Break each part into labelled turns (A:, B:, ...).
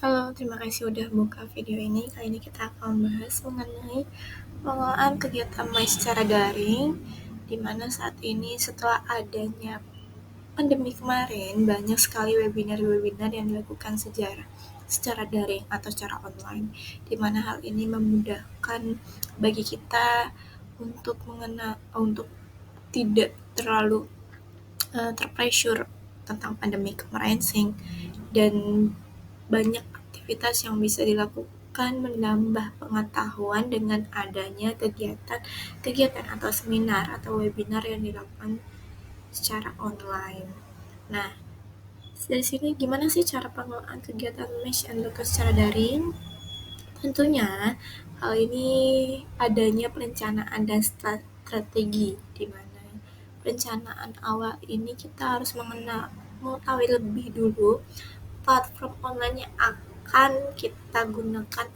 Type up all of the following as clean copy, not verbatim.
A: Halo, terima kasih udah buka video ini. Kali ini kita akan membahas mengenai pengelolaan kegiatan MAI secara daring, di mana saat ini setelah adanya pandemi kemarin, banyak sekali webinar-webinar yang dilakukan secara daring atau secara online, di mana hal ini memudahkan bagi kita untuk tidak terlalu terpressure tentang pandemi kemarin, dan banyak aktivitas yang bisa dilakukan menambah pengetahuan dengan adanya kegiatan atau seminar atau webinar yang dilakukan secara online. Nah, dari sini gimana sih cara pengelolaan kegiatan Mesh and Local secara daring? Tentunya hal ini adanya perencanaan dan strategi, di mana perencanaan awal ini kita harus mengetahui lebih dulu platform online yang akan kita gunakan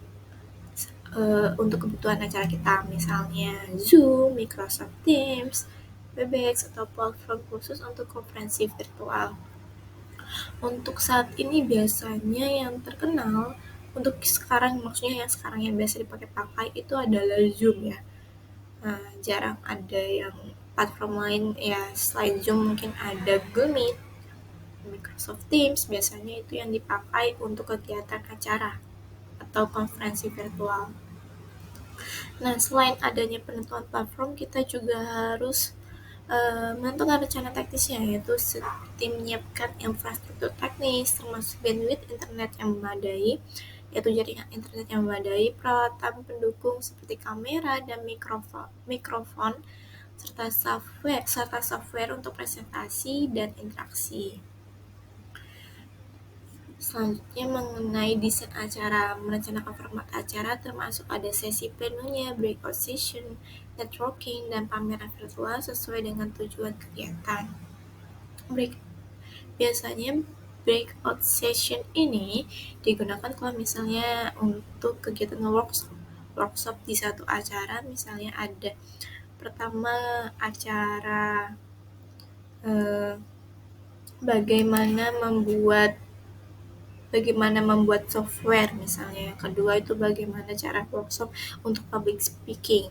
A: untuk kebutuhan acara kita, misalnya Zoom, Microsoft Teams, Webex, atau platform khusus untuk konferensi virtual. Untuk saat ini biasanya yang terkenal untuk sekarang, maksudnya yang sekarang yang biasa dipakai itu adalah Zoom ya. Jarang ada yang platform lain ya selain Zoom, mungkin ada Google Meet, Microsoft Teams, biasanya itu yang dipakai untuk kegiatan acara atau konferensi virtual. Nah, selain adanya penentuan platform, kita juga harus menentukan rencana teknisnya, yaitu seperti menyiapkan infrastruktur teknis, termasuk bandwidth internet yang memadai, yaitu jaringan internet yang memadai, peralatan pendukung seperti kamera dan mikrofon, serta software untuk presentasi dan interaksi. Selanjutnya mengenai desain acara, merencanakan format acara termasuk ada sesi plenonya, breakout session, networking, dan pameran virtual sesuai dengan tujuan kegiatan. Biasanya breakout session ini digunakan kalau misalnya untuk kegiatan workshop di satu acara, misalnya ada pertama acara bagaimana membuat software misalnya. Yang kedua itu bagaimana cara workshop untuk public speaking.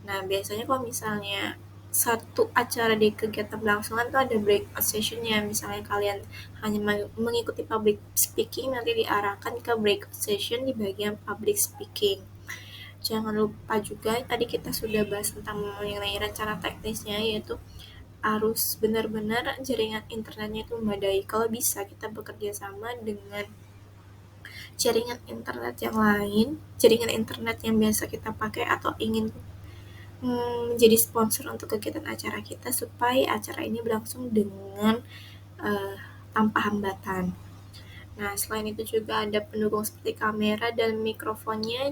A: Nah, biasanya kalau misalnya satu acara di kegiatan berlangsungan tuh ada breakout sessionnya. Misalnya kalian hanya mengikuti public speaking, nanti diarahkan ke breakout session di bagian public speaking. Jangan lupa juga, tadi kita sudah bahas tentang mengenai rencana teknisnya, yaitu harus benar-benar jaringan internetnya itu memadai. Kalau bisa kita bekerja sama dengan jaringan internet yang lain, jaringan internet yang biasa kita pakai atau ingin menjadi sponsor untuk kegiatan acara kita, supaya acara ini berlangsung dengan tanpa hambatan. Nah, selain itu juga ada pendukung seperti kamera dan mikrofonnya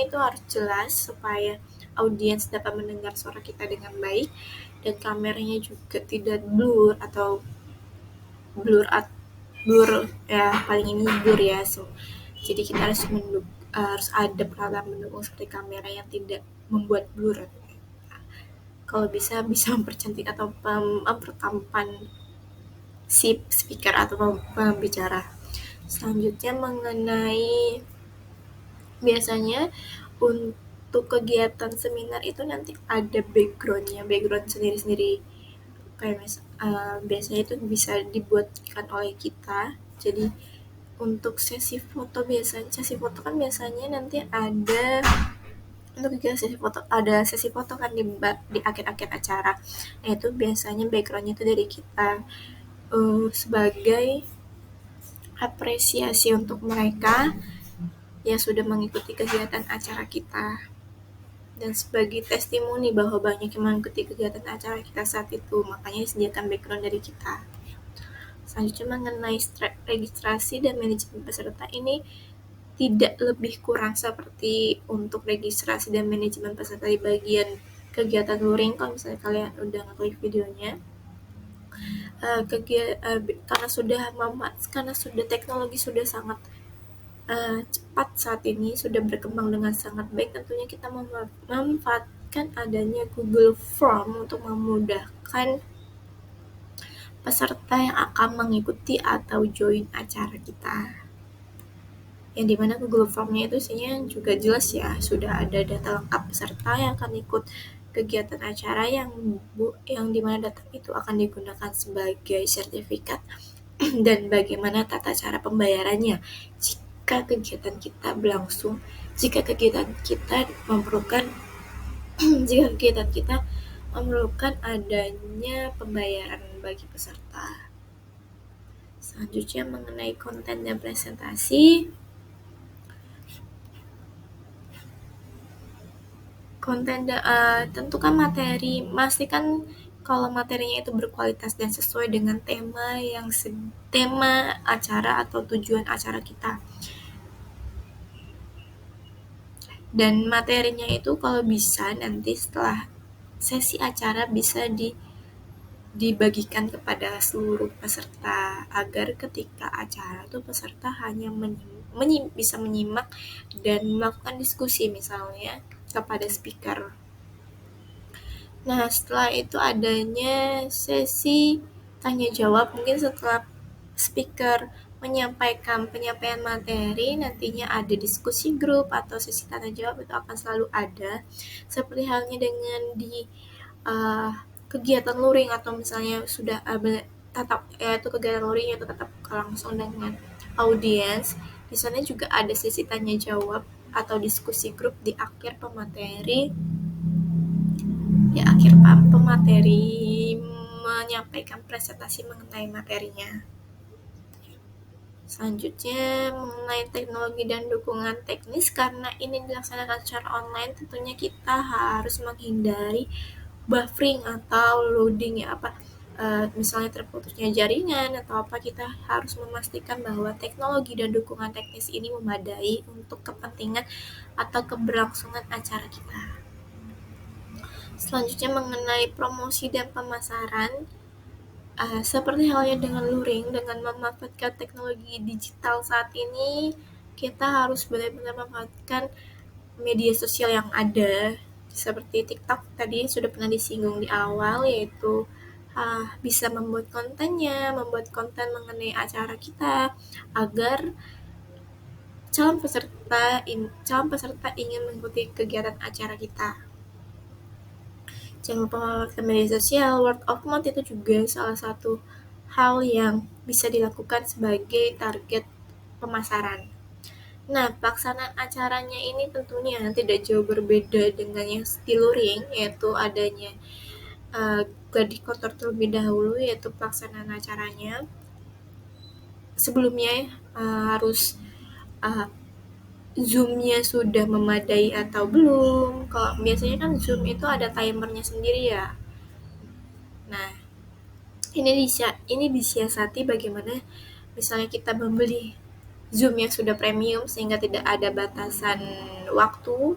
A: itu harus jelas supaya audiens dapat mendengar suara kita dengan baik, dan kameranya juga tidak blur ya, paling ini blur ya. Jadi kita harus ada peralatan pendukung seperti kamera yang tidak membuat blur. Kalau bisa mempercantik atau mempertampan si speaker atau pembicara. Selanjutnya mengenai biasanya untuk kegiatan seminar itu nanti ada background sendiri-sendiri, kayak biasanya itu bisa dibuatkan oleh kita. Jadi untuk sesi foto kan biasanya nanti ada untuk sesi foto kan di akhir-akhir acara. Nah, itu biasanya backgroundnya itu dari kita sebagai apresiasi untuk mereka yang sudah mengikuti kegiatan acara kita, dan sebagai testimoni bahwa banyak yang mengikuti kegiatan acara kita saat itu, makanya disediakan background dari kita. Selanjutnya mengenai registrasi dan manajemen peserta, ini tidak lebih kurang seperti untuk registrasi dan manajemen peserta di bagian kegiatan luring. Kalau misalnya kalian udah ngeklik videonya, karena sudah teknologi sudah sangat cepat saat ini, sudah berkembang dengan sangat baik, tentunya kita memanfaatkan adanya Google Form untuk memudahkan peserta yang akan mengikuti atau join acara kita. yang dimana Google Form-nya itu isinya juga jelas ya, sudah ada data lengkap peserta yang akan ikut kegiatan acara yang dimana data itu akan digunakan sebagai sertifikat dan bagaimana tata cara pembayarannya jika kegiatan kita berlangsung, jika kegiatan kita memerlukan jika kegiatan kita memerlukan adanya pembayaran bagi peserta. Selanjutnya mengenai konten dan presentasi. Tentukan materi, pastikan kalau materinya itu berkualitas dan sesuai dengan tema acara atau tujuan acara kita. Dan materinya itu kalau bisa nanti setelah sesi acara bisa dibagikan kepada seluruh peserta agar ketika acara itu peserta hanya bisa menyimak dan melakukan diskusi misalnya kepada speaker. Nah, setelah itu adanya sesi tanya jawab, mungkin setelah speaker menyampaikan penyampaian materi, nantinya ada diskusi grup atau sesi tanya jawab itu akan selalu ada. Seperti halnya dengan di kegiatan luring atau misalnya sudah yaitu kegiatan luring yaitu tatap langsung dengan audiens. Di sana juga ada sesi tanya jawab atau diskusi grup di akhir pemateri menyampaikan presentasi mengenai materinya. Selanjutnya mengenai teknologi dan dukungan teknis, karena ini dilaksanakan secara online, tentunya kita harus menghindari buffering atau loading ya misalnya terputusnya jaringan atau apa, kita harus memastikan bahwa teknologi dan dukungan teknis ini memadai untuk kepentingan atau keberlangsungan acara kita. Selanjutnya mengenai promosi dan pemasaran, seperti halnya dengan luring, dengan memanfaatkan teknologi digital saat ini, kita harus benar-benar memanfaatkan media sosial yang ada, seperti TikTok tadi sudah pernah disinggung di awal, yaitu bisa membuat konten mengenai acara kita agar calon peserta ingin mengikuti kegiatan acara kita. Jangan lupa memanfaatkan media sosial. Word of mouth itu juga salah satu hal yang bisa dilakukan sebagai target pemasaran. Nah, pelaksanaan acaranya ini tentunya tidak jauh berbeda dengan yang di luring, yaitu adanya gladi kotor terlebih dahulu, yaitu pelaksanaan acaranya. Sebelumnya harus Zoom-nya sudah memadai atau belum. Kalau biasanya kan Zoom itu ada timernya sendiri ya. Nah, ini disiasati bagaimana misalnya kita membeli Zoom yang sudah premium sehingga tidak ada batasan waktu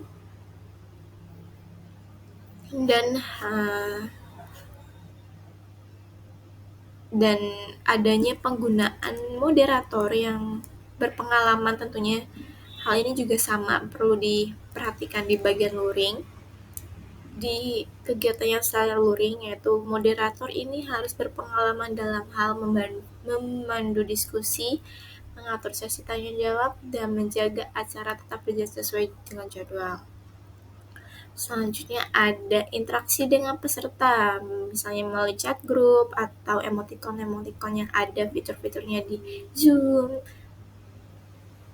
A: dan adanya penggunaan moderator yang berpengalaman tentunya. Hal ini juga sama perlu diperhatikan di bagian luring. Di kegiatan yang secara luring, yaitu moderator ini harus berpengalaman dalam hal memandu diskusi, mengatur sesi tanya jawab, dan menjaga acara tetap berjalan sesuai dengan jadwal. Selanjutnya ada interaksi dengan peserta, misalnya melalui chat group atau emoticon yang ada fitur-fiturnya di Zoom.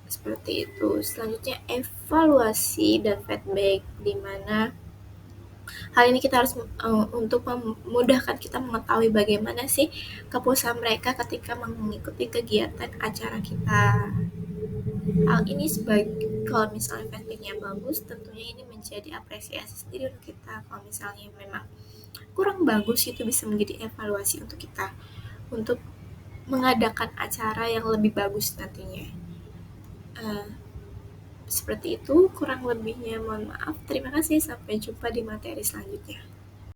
A: Seperti itu. Selanjutnya evaluasi dan feedback, di mana hal ini kita harus untuk memudahkan kita mengetahui bagaimana sih kepuasan mereka ketika mengikuti kegiatan acara kita. Hal ini kalau misalnya feedbacknya bagus, tentunya ini menjadi apresiasi sendiri untuk kita. Kalau misalnya memang kurang bagus, itu bisa menjadi evaluasi untuk kita untuk mengadakan acara yang lebih bagus nantinya. Seperti itu kurang lebihnya, mohon maaf. Terima kasih, sampai jumpa di materi selanjutnya.